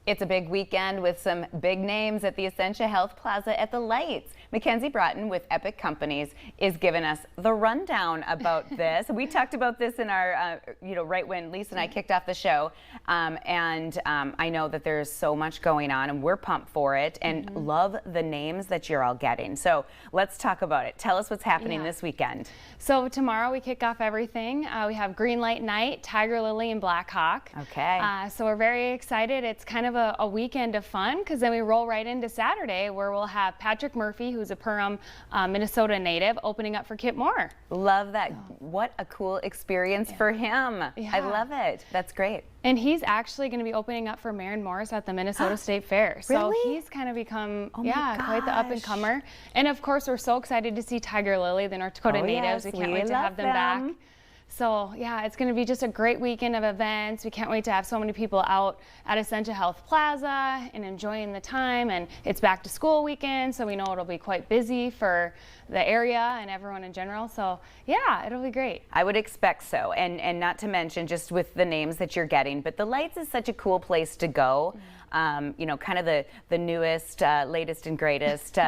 It's a big weekend with some big names at the Essentia Health Plaza at the Lights. McKenzy Broughton with Epic Companies is giving us the rundown about this. We talked about this in our, right when Lisa and I kicked off the show. I know that there's so much going on and we're pumped for it and love the names that you're all getting. So let's talk about it. Tell us what's happening this weekend. So tomorrow we kick off everything. We have Green Light Night, Tigirlily, and BlackHawk. Okay. So we're very excited. It's kind of a weekend of fun because then we roll right into Saturday where we'll have Patrick Murphy, who's a Perham, Minnesota native, opening up for Kip Moore. Love that. What a cool experience for him. Yeah. I love it. That's great. And he's actually going to be opening up for Maren Morris at the Minnesota State Fair. So Really? he's kind of become, quite the up-and-comer. And of course, we're so excited to see Tigirlily, the North Dakota natives. Yes, we can't wait to have them back. So yeah, it's going to be just a great weekend of events. We can't wait to have so many people out at Essentia Health Plaza and enjoying the time. And it's back to school weekend, so we know it'll be quite busy for the area and everyone in general. So yeah, it'll be great. I would expect so. And not to mention just with the names that you're getting, but the Lights is such a cool place to go. Kind of the newest, latest and greatest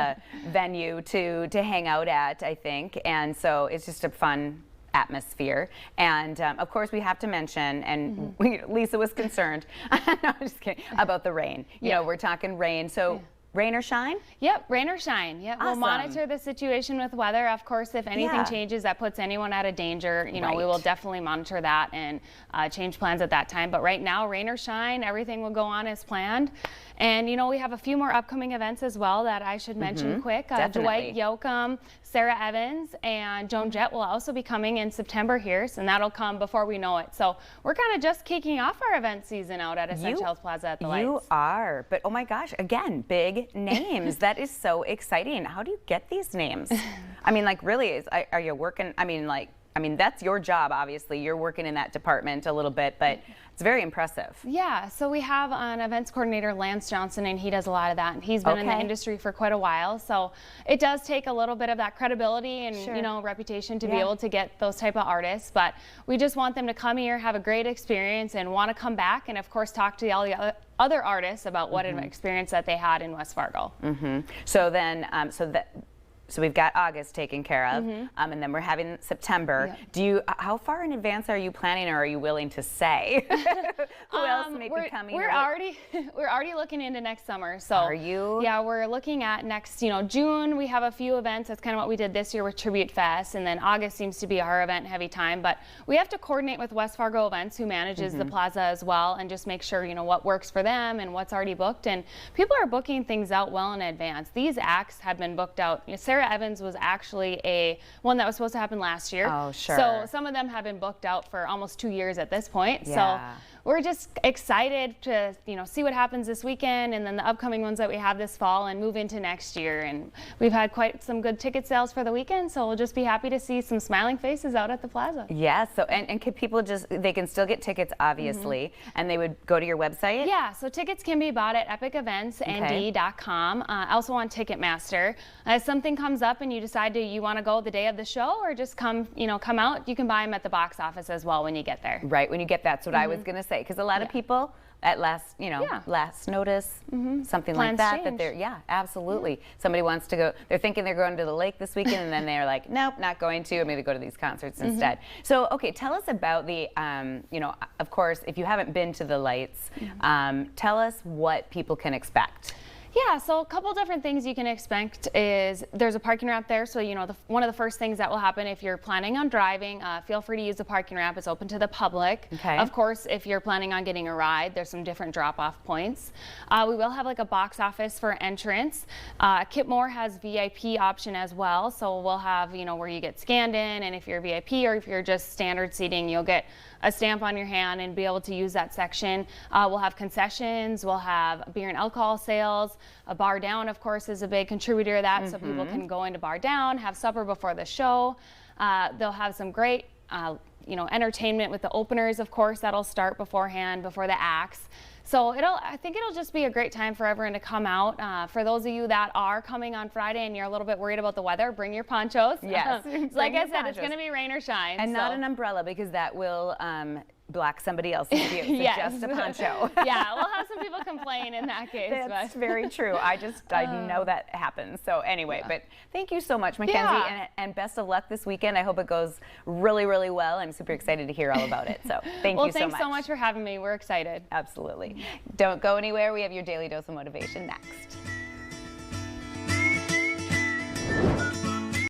venue to hang out at, I think. And so it's just a fun atmosphere. And of course we have to mention, and Lisa was concerned, no, I'm just kidding, about the rain. You know, we're talking rain. So rain or shine? Yep, rain or shine. Yep, awesome. We'll monitor the situation with weather. Of course, if anything changes that puts anyone out of danger, we will definitely monitor that and change plans at that time. But right now, rain or shine, everything will go on as planned. And we have a few more upcoming events as well that I should mention quick. Dwight, Yoakam, Sara Evans, and Joan Jett will also be coming in September here, and that'll come before we know it. So we're kind of just kicking off our event season out at Essentia Health Plaza at the Lights. You are, but oh my gosh, again, big names. That is so exciting. How do you get these names? I mean, like, really, are you working? I mean, that's your job, obviously. You're working in that department a little bit, but it's very impressive. Yeah, so we have an events coordinator, Lance Johnson, and he does a lot of that. And he's been in the industry for quite a while, so it does take a little bit of that credibility and reputation to be able to get those type of artists. But we just want them to come here, have a great experience, and want to come back, and of course talk to all the other artists about what an experience that they had in West Fargo. So then, so we've got August taken care of, and then we're having September. How far in advance are you planning, or are you willing to say who else may be coming? We're already looking into next summer. So are you? Yeah, we're looking at next. June we have a few events. That's kind of what we did this year with Tribute Fest, and then August seems to be our event heavy time. But we have to coordinate with West Fargo Events, who manages the plaza as well, and just make sure what works for them and what's already booked. And people are booking things out well in advance. These acts have been booked out. Sara Evans was actually one that was supposed to happen last year. Oh, sure. So some of them have been booked out for almost 2 years at this point. So we're just excited to see what happens this weekend, and then the upcoming ones that we have this fall, and move into next year. And we've had quite some good ticket sales for the weekend, so we'll just be happy to see some smiling faces out at the plaza. Yeah. So and can people they can still get tickets, obviously, and they would go to your website? Yeah. So tickets can be bought at epicevents.nd.com. Also on Ticketmaster. If something comes up and you decide you want to go the day of the show, or just come out, you can buy them at the box office as well when you get there. Right, when you get that's what I was going to say, because a lot of people at last notice, something like that, that they're, absolutely. Somebody wants to go, they're thinking they're going to the lake this weekend, and then they're like, nope, not going to, I'm going to go to these concerts instead. So, okay, tell us about the, of course, if you haven't been to the Lights, tell us what people can expect. Yeah, so a couple different things you can expect is there's a parking ramp there. So, one of the first things that will happen if you're planning on driving, feel free to use the parking ramp. It's open to the public. Okay. Of course, if you're planning on getting a ride, there's some different drop-off points. We will have like a box office for entrance. Kip Moore has VIP option as well. So we'll have, where you get scanned in, and if you're VIP or if you're just standard seating, you'll get a stamp on your hand and be able to use that section. We'll have concessions, we'll have beer and alcohol sales. A bar down, of course, is a big contributor to that, so people can go into bar down, have supper before the show. They'll have some great entertainment with the openers, of course, that'll start beforehand, before the acts. So I think it'll just be a great time for everyone to come out. For those of you that are coming on Friday and you're a little bit worried about the weather, bring your ponchos. Yes. Like I said, it's going to be rain or shine. And not an umbrella, because that will black somebody else's view. So Yes. just a poncho. Yeah, we'll have some people complain in that case. That's but. very true. I know that happens. So anyway, Yeah. but thank you so much, McKenzy, Yeah. and best of luck this weekend. I hope it goes really, really well. I'm super excited to hear all about it. So thank Well, you so much. thanks so much for having me. We're excited. Absolutely. Don't go anywhere. We have your daily dose of motivation next.